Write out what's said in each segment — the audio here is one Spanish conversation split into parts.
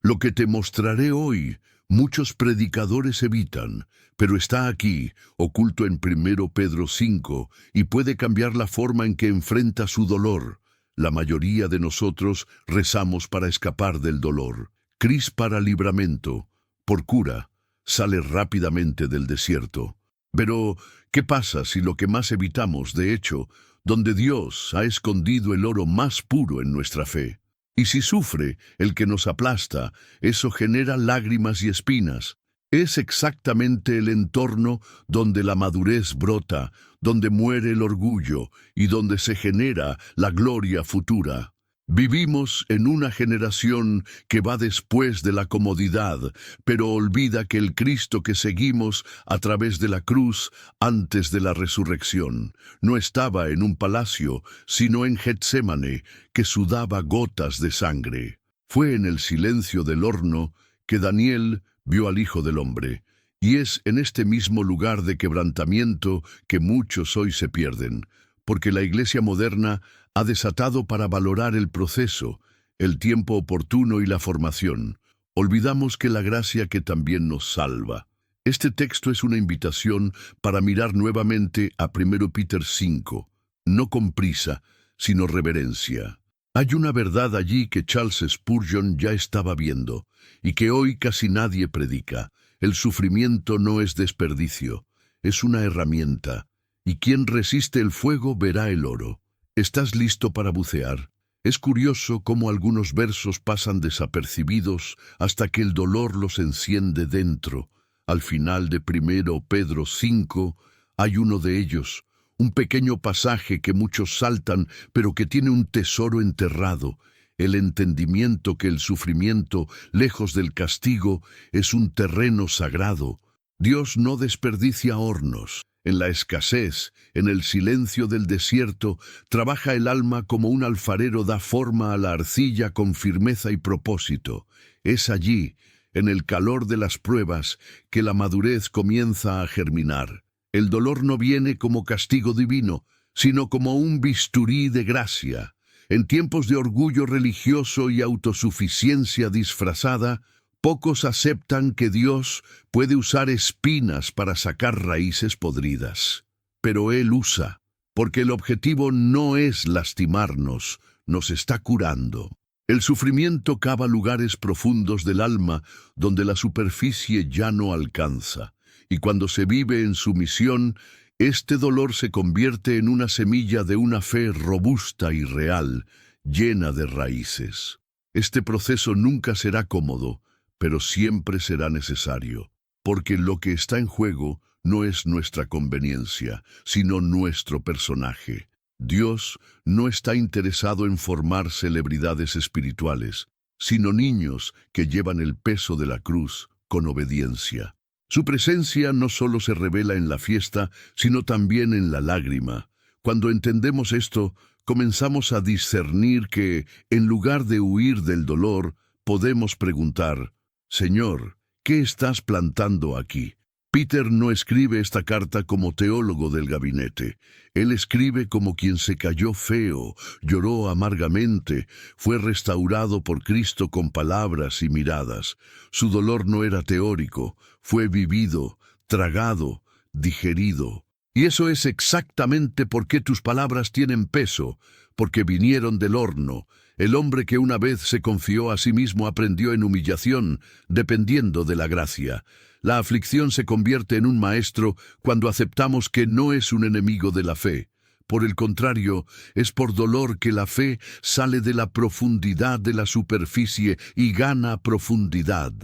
Lo que te mostraré hoy, muchos predicadores evitan, pero está aquí, oculto en 1 Pedro 5, y puede cambiar la forma en que enfrenta su dolor. La mayoría de nosotros rezamos para escapar del dolor. Cris para libramento, por cura, sale rápidamente del desierto. Pero, ¿qué pasa si lo que más evitamos, de hecho, donde Dios ha escondido el oro más puro en nuestra fe? Y si sufre el que nos aplasta, eso genera lágrimas y espinas. Es exactamente el entorno donde la madurez brota, donde muere el orgullo y donde se genera la gloria futura. Vivimos en una generación que va después de la comodidad, pero olvida que el Cristo que seguimos a través de la cruz antes de la resurrección no estaba en un palacio, sino en Getsémane, que sudaba gotas de sangre. Fue en el silencio del horno que Daniel vio al Hijo del Hombre, y es en este mismo lugar de quebrantamiento que muchos hoy se pierden, porque la Iglesia moderna ha desatado para valorar el proceso, el tiempo oportuno y la formación. Olvidamos que la gracia que también nos salva. Este texto es una invitación para mirar nuevamente a 1 Peter 5, no con prisa, sino reverencia. Hay una verdad allí que Charles Spurgeon ya estaba viendo, y que hoy casi nadie predica. El sufrimiento no es desperdicio, es una herramienta, y quien resiste el fuego verá el oro. ¿Estás listo para bucear? Es curioso cómo algunos versos pasan desapercibidos hasta que el dolor los enciende dentro. Al final de 1 Pedro 5 hay uno de ellos, un pequeño pasaje que muchos saltan, pero que tiene un tesoro enterrado, el entendimiento que el sufrimiento, lejos del castigo, es un terreno sagrado. Dios no desperdicia hornos. En la escasez, en el silencio del desierto, trabaja el alma como un alfarero da forma a la arcilla con firmeza y propósito. Es allí, en el calor de las pruebas, que la madurez comienza a germinar. El dolor no viene como castigo divino, sino como un bisturí de gracia. En tiempos de orgullo religioso y autosuficiencia disfrazada, pocos aceptan que Dios puede usar espinas para sacar raíces podridas. Pero Él usa, porque el objetivo no es lastimarnos, nos está curando. El sufrimiento cava lugares profundos del alma donde la superficie ya no alcanza, y cuando se vive en sumisión, este dolor se convierte en una semilla de una fe robusta y real, llena de raíces. Este proceso nunca será cómodo, pero siempre será necesario, porque lo que está en juego no es nuestra conveniencia, sino nuestro personaje. Dios no está interesado en formar celebridades espirituales, sino niños que llevan el peso de la cruz con obediencia. Su presencia no solo se revela en la fiesta, sino también en la lágrima. Cuando entendemos esto, comenzamos a discernir que, en lugar de huir del dolor, podemos preguntar: Señor, ¿qué estás plantando aquí? Peter no escribe esta carta como teólogo del gabinete. Él escribe como quien se cayó feo, lloró amargamente, fue restaurado por Cristo con palabras y miradas. Su dolor no era teórico, fue vivido, tragado, digerido. Y eso es exactamente por qué tus palabras tienen peso, porque vinieron del horno. El hombre que una vez se confió a sí mismo aprendió en humillación, dependiendo de la gracia. La aflicción se convierte en un maestro cuando aceptamos que no es un enemigo de la fe. Por el contrario, es por dolor que la fe sale de la profundidad de la superficie y gana profundidad.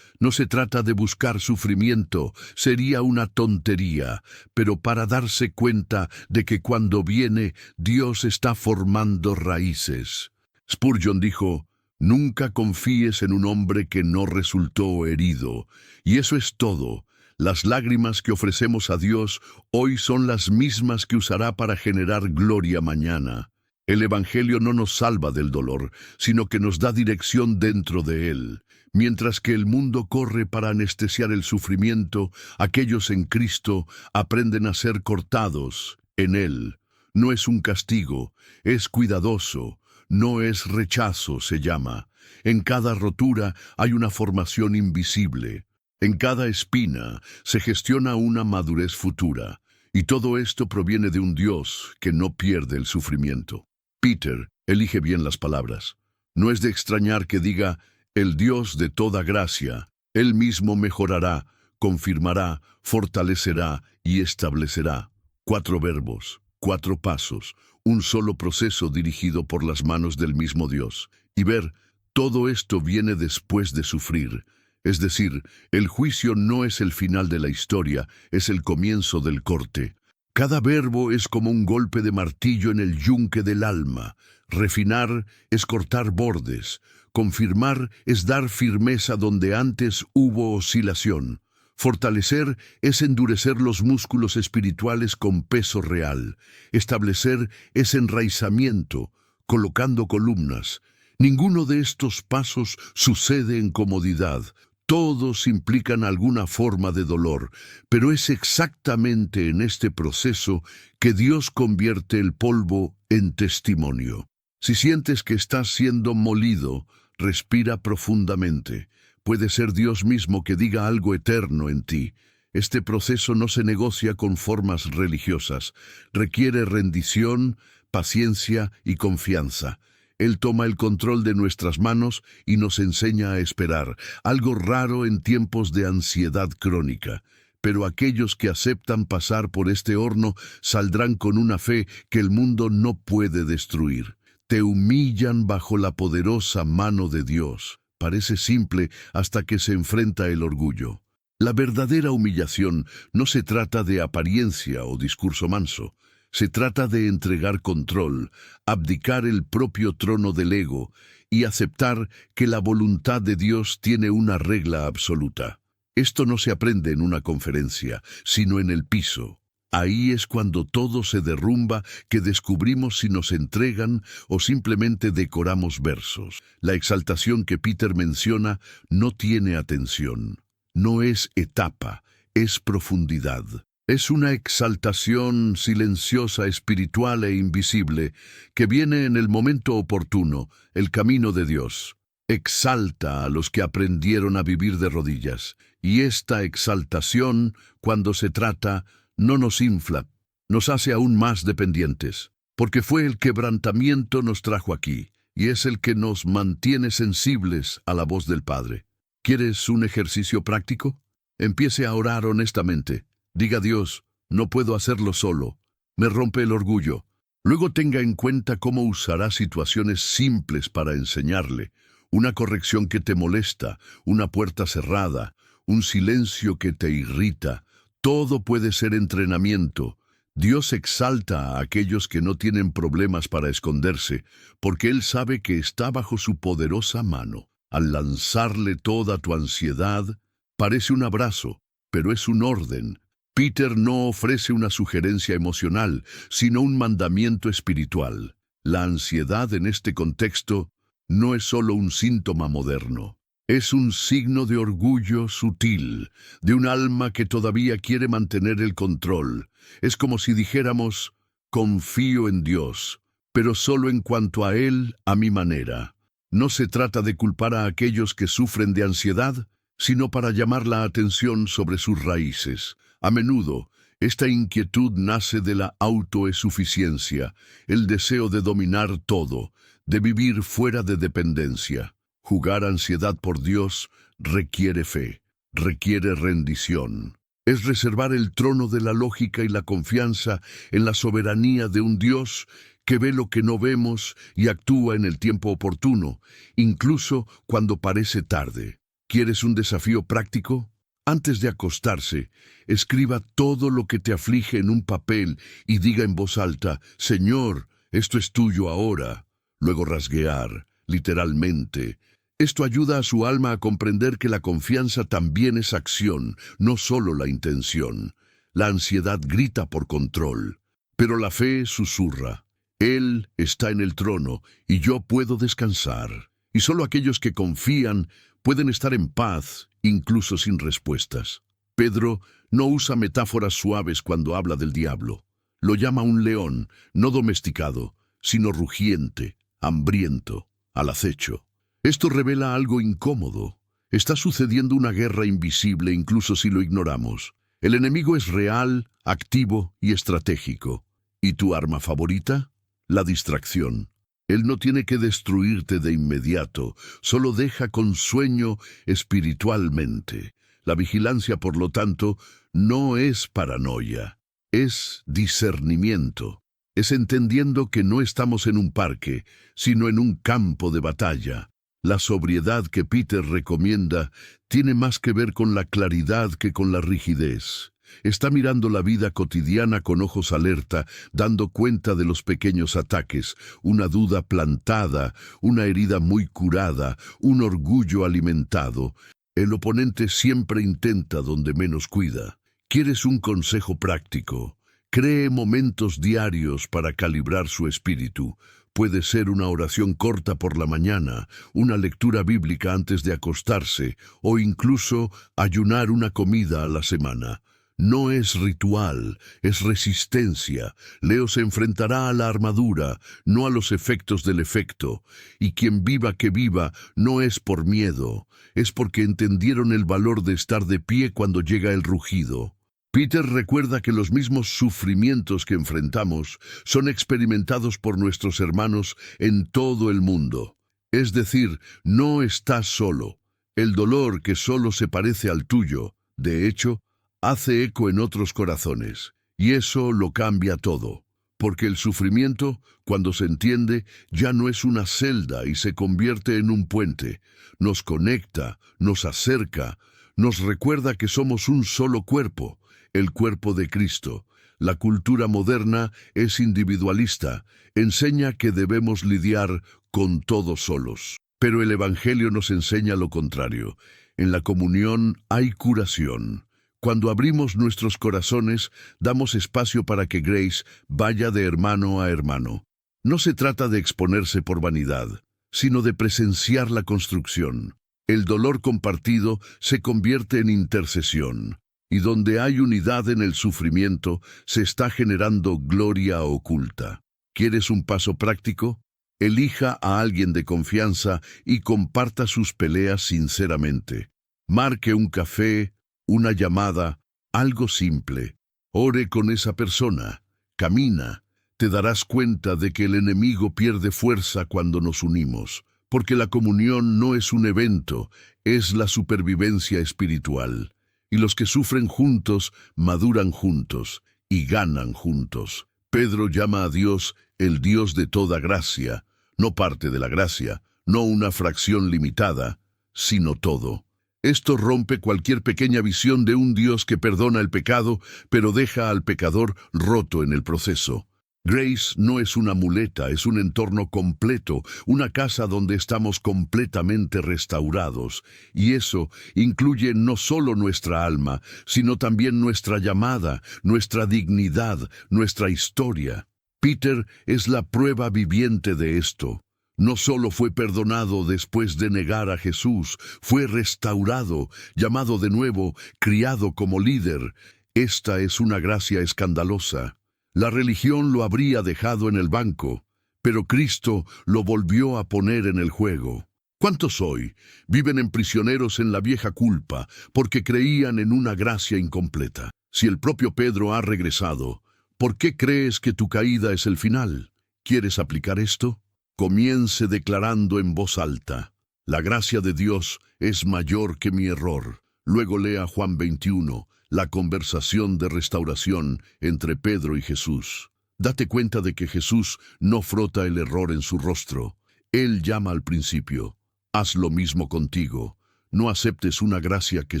No se trata de buscar sufrimiento, sería una tontería, pero para darse cuenta de que cuando viene, Dios está formando raíces. Spurgeon dijo: nunca confíes en un hombre que no resultó herido. Y eso es todo. Las lágrimas que ofrecemos a Dios hoy son las mismas que usará para generar gloria mañana. El Evangelio no nos salva del dolor, sino que nos da dirección dentro de él. Mientras que el mundo corre para anestesiar el sufrimiento, aquellos en Cristo aprenden a ser cortados en él. No es un castigo, es cuidadoso. no es rechazo, se llama. En cada rotura hay una formación invisible. En cada espina se gestiona una madurez futura. Y todo esto proviene de un Dios que no pierde el sufrimiento. Peter elige bien las palabras. No es de extrañar que diga, el Dios de toda gracia, Él mismo mejorará, confirmará, fortalecerá y establecerá. 4 verbos, 4 pasos, un solo proceso dirigido por las manos del mismo Dios. Y ver, todo esto viene después de sufrir. Es decir, el juicio no es el final de la historia, es el comienzo del corte. Cada verbo es como un golpe de martillo en el yunque del alma. Refinar es cortar bordes. Confirmar es dar firmeza donde antes hubo oscilación. Fortalecer es endurecer los músculos espirituales con peso real. Establecer es enraizamiento, colocando columnas. Ninguno de estos pasos sucede en comodidad. Todos implican alguna forma de dolor, pero es exactamente en este proceso que Dios convierte el polvo en testimonio. Si sientes que estás siendo molido, respira profundamente. Puede ser Dios mismo que diga algo eterno en ti. Este proceso no se negocia con formas religiosas. Requiere rendición, paciencia y confianza. Él toma el control de nuestras manos y nos enseña a esperar, algo raro en tiempos de ansiedad crónica. Pero aquellos que aceptan pasar por este horno saldrán con una fe que el mundo no puede destruir. Te humillan bajo la poderosa mano de Dios. Parece simple hasta que se enfrenta el orgullo. La verdadera humillación no se trata de apariencia o discurso manso. Se trata de entregar control, abdicar el propio trono del ego y aceptar que la voluntad de Dios tiene una regla absoluta. Esto no se aprende en una conferencia, sino en el piso. Ahí es cuando todo se derrumba, que descubrimos si nos entregan o simplemente decoramos versos. La exaltación que Peter menciona no tiene atención. No es etapa, es profundidad. Es una exaltación silenciosa, espiritual e invisible, que viene en el momento oportuno, el camino de Dios. Exalta a los que aprendieron a vivir de rodillas. Y esta exaltación, cuando se trata, no nos infla, nos hace aún más dependientes. Porque fue el quebrantamiento nos trajo aquí, y es el que nos mantiene sensibles a la voz del Padre. ¿Quieres un ejercicio práctico? Empiece a orar honestamente. Diga a Dios, no puedo hacerlo solo. Me rompe el orgullo. Luego tenga en cuenta cómo usará situaciones simples para enseñarle. Una corrección que te molesta, una puerta cerrada, un silencio que te irrita. Todo puede ser entrenamiento. Dios exalta a aquellos que no tienen problemas para esconderse, porque Él sabe que está bajo su poderosa mano. Al lanzarle toda tu ansiedad, parece un abrazo, pero es un orden. Peter no ofrece una sugerencia emocional, sino un mandamiento espiritual. La ansiedad en este contexto no es solo un síntoma moderno. Es un signo de orgullo sutil, de un alma que todavía quiere mantener el control. Es como si dijéramos, confío en Dios, pero solo en cuanto a Él, a mi manera. No se trata de culpar a aquellos que sufren de ansiedad, sino para llamar la atención sobre sus raíces. A menudo, esta inquietud nace de la autosuficiencia, el deseo de dominar todo, de vivir fuera de dependencia. Jugar ansiedad por Dios requiere fe, requiere rendición. Es reservar el trono de la lógica y la confianza en la soberanía de un Dios que ve lo que no vemos y actúa en el tiempo oportuno, incluso cuando parece tarde. ¿Quieres un desafío práctico? Antes de acostarse, escriba todo lo que te aflige en un papel y diga en voz alta, Señor, esto es tuyo ahora. Luego rasguear, literalmente. Esto ayuda a su alma a comprender que la confianza también es acción, no solo la intención. La ansiedad grita por control, pero la fe susurra. Él está en el trono y yo puedo descansar. Y solo aquellos que confían pueden estar en paz, incluso sin respuestas. Pedro no usa metáforas suaves cuando habla del diablo. Lo llama un león, no domesticado, sino rugiente, hambriento, al acecho. Esto revela algo incómodo. Está sucediendo una guerra invisible incluso si lo ignoramos. El enemigo es real, activo y estratégico. ¿Y tu arma favorita? La distracción. Él no tiene que destruirte de inmediato, solo deja con sueño espiritualmente. La vigilancia, por lo tanto, no es paranoia, es discernimiento. Es entendiendo que no estamos en un parque, sino en un campo de batalla. La sobriedad que Peter recomienda tiene más que ver con la claridad que con la rigidez. Está mirando la vida cotidiana con ojos alerta, dando cuenta de los pequeños ataques, una duda plantada, una herida muy curada, un orgullo alimentado. El oponente siempre intenta donde menos cuida. ¿Quieres un consejo práctico? Cree momentos diarios para calibrar su espíritu. Puede ser una oración corta por la mañana, una lectura bíblica antes de acostarse, o incluso ayunar una comida a la semana. No es ritual, es resistencia. Leo se enfrentará a la armadura, no a los efectos del efecto. Y quien viva que viva no es por miedo, es porque entendieron el valor de estar de pie cuando llega el rugido. Peter recuerda que los mismos sufrimientos que enfrentamos son experimentados por nuestros hermanos en todo el mundo. Es decir, no estás solo. El dolor que solo se parece al tuyo, de hecho, hace eco en otros corazones. Y eso lo cambia todo. Porque el sufrimiento, cuando se entiende, ya no es una celda y se convierte en un puente. Nos conecta, nos acerca, nos recuerda que somos un solo cuerpo. El cuerpo de Cristo. La cultura moderna es individualista, enseña que debemos lidiar con todos solos. Pero el Evangelio nos enseña lo contrario. En la comunión hay curación. Cuando abrimos nuestros corazones, damos espacio para que Grace vaya de hermano a hermano. No se trata de exponerse por vanidad, sino de presenciar la construcción. El dolor compartido se convierte en intercesión. Y donde hay unidad en el sufrimiento, se está generando gloria oculta. ¿Quieres un paso práctico? Elija a alguien de confianza y comparta sus peleas sinceramente. Marque un café, una llamada, algo simple. Ore con esa persona. Camina. Te darás cuenta de que el enemigo pierde fuerza cuando nos unimos, porque la comunión no es un evento, es la supervivencia espiritual. Y los que sufren juntos, maduran juntos y ganan juntos. Pedro llama a Dios el Dios de toda gracia, no parte de la gracia, no una fracción limitada, sino todo. Esto rompe cualquier pequeña visión de un Dios que perdona el pecado, pero deja al pecador roto en el proceso. Grace no es una muleta, es un entorno completo, una casa donde estamos completamente restaurados. Y eso incluye no solo nuestra alma, sino también nuestra llamada, nuestra dignidad, nuestra historia. Peter es la prueba viviente de esto. No solo fue perdonado después de negar a Jesús, fue restaurado, llamado de nuevo, criado como líder. Esta es una gracia escandalosa. La religión lo habría dejado en el banco, pero Cristo lo volvió a poner en el juego. ¿Cuántos hoy viven en prisioneros en la vieja culpa porque creían en una gracia incompleta? Si el propio Pedro ha regresado, ¿por qué crees que tu caída es el final? ¿Quieres aplicar esto? Comience declarando en voz alta: la gracia de Dios es mayor que mi error. Luego lea Juan 21, la conversación de restauración entre Pedro y Jesús. Date cuenta de que Jesús no frota el error en su rostro. Él llama al principio. Haz lo mismo contigo. No aceptes una gracia que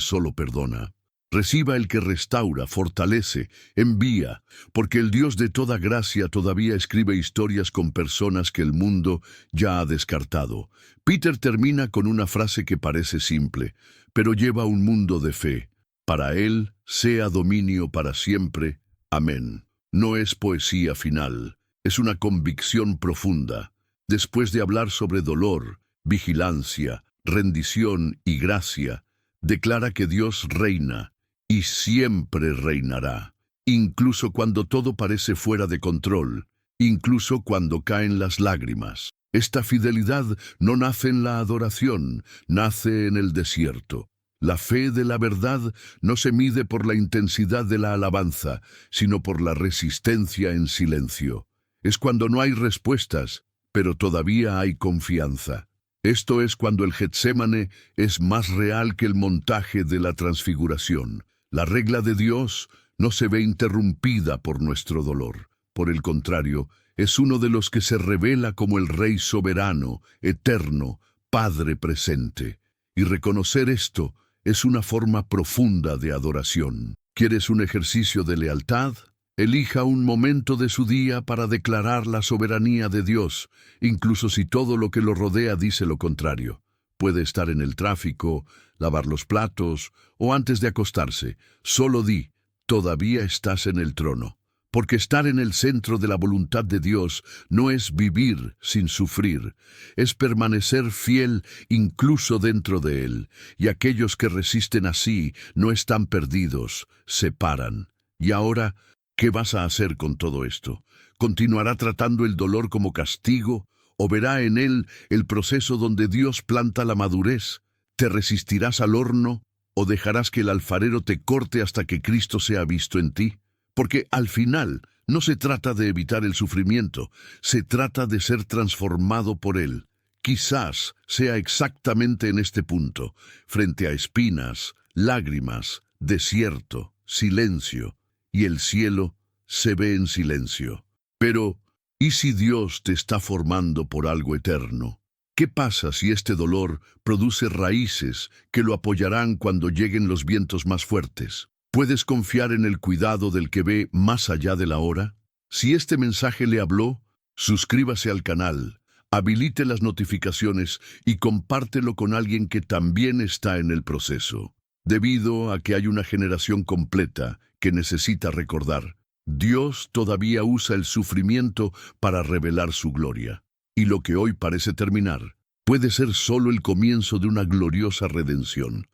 solo perdona. Reciba el que restaura, fortalece, envía, porque el Dios de toda gracia todavía escribe historias con personas que el mundo ya ha descartado. Peter termina con una frase que parece simple, pero lleva un mundo de fe. Para Él sea dominio para siempre. Amén. No es poesía final, es una convicción profunda. Después de hablar sobre dolor, vigilancia, rendición y gracia, declara que Dios reina y siempre reinará, incluso cuando todo parece fuera de control, incluso cuando caen las lágrimas. Esta fidelidad no nace en la adoración, nace en el desierto. La fe de la verdad no se mide por la intensidad de la alabanza, sino por la resistencia en silencio. Es cuando no hay respuestas, pero todavía hay confianza. Esto es cuando el Getsémane es más real que el montaje de la transfiguración. La regla de Dios no se ve interrumpida por nuestro dolor. Por el contrario, es uno de los que se revela como el Rey soberano, eterno, Padre presente. Y reconocer esto es una forma profunda de adoración. ¿Quieres un ejercicio de lealtad? Elija un momento de su día para declarar la soberanía de Dios, incluso si todo lo que lo rodea dice lo contrario. Puede estar en el tráfico, lavar los platos o antes de acostarse. Solo di, todavía estás en el trono. Porque estar en el centro de la voluntad de Dios no es vivir sin sufrir, es permanecer fiel incluso dentro de Él, y aquellos que resisten así no están perdidos, se paran. Y ahora, ¿qué vas a hacer con todo esto? ¿Continuará tratando el dolor como castigo? ¿O verá en él el proceso donde Dios planta la madurez? ¿Te resistirás al horno? ¿O dejarás que el alfarero te corte hasta que Cristo sea visto en ti? Porque al final no se trata de evitar el sufrimiento, se trata de ser transformado por él. Quizás sea exactamente en este punto, frente a espinas, lágrimas, desierto, silencio, y el cielo se ve en silencio. Pero, ¿y si Dios te está formando por algo eterno? ¿Qué pasa si este dolor produce raíces que lo apoyarán cuando lleguen los vientos más fuertes? ¿Puedes confiar en el cuidado del que ve más allá de la hora? Si este mensaje le habló, suscríbase al canal, habilite las notificaciones y compártelo con alguien que también está en el proceso. Debido a que hay una generación completa que necesita recordar, Dios todavía usa el sufrimiento para revelar su gloria. Y lo que hoy parece terminar, puede ser solo el comienzo de una gloriosa redención.